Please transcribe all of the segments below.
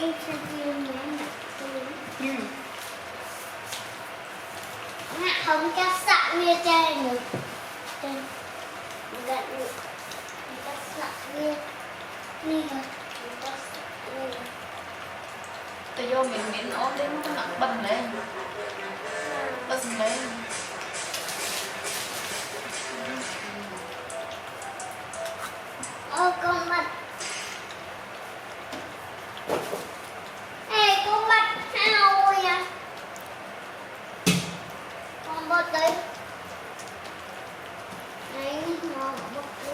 Cái xe riêng nhé. Không chắc sẵn như chơi nữa. Gật được. Chắc sẵn như. Như rồi. Chắc sẵn như rồi. Tôi vô miệng ốm đến nó nặng bần lên. Bần lên. Ô con mặt. Ê con mặt hao nha. Con bớt tới. Đấy, ngon bớt đi.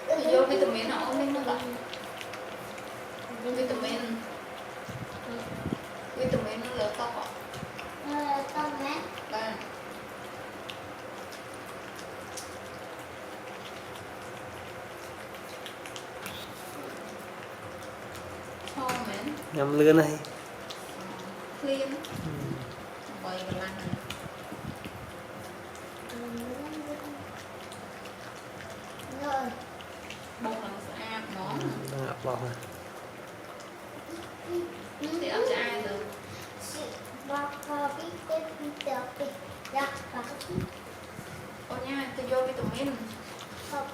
Tôi vô vitamin nó ốm đến nó lạnh. Vitamin nó lỡ tóc ạ. Tao mẹ. Vâng. Thôi mến. Nhắm lươn này. Clean. Quay vào lăn này. Rồi. Bông là sẽ ăn món. Đang ập vào này. Thì ấp cho ai được. Ô nha, tôi vô vitamin. Không.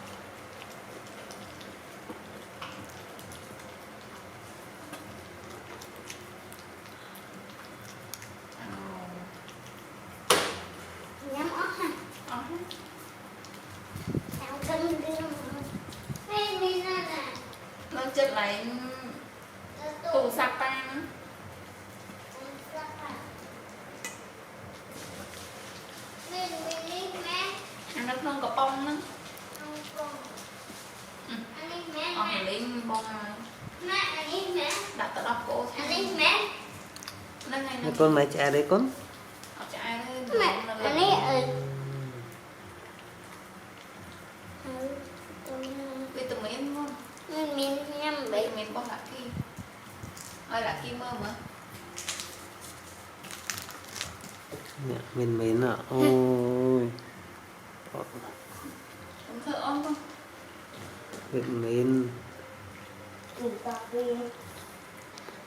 Nhắm ớt ha. Sao cân đi hay đi ra nè. Nó chất lại tủ sạc ta nữa. Ăn nó không có bông nữa. Ăn lên bông rồi. Đặt tới đọc cô thôi. Nên ngày nó Con mày chạy đấy con. học cho ai đấy. Vitamin luôn. Vitamin con lạc kim. Ơi lạc kim mơ mà. Mình mến à. Ôi. Không thở ôm không? Mình mến. Mình tao đi.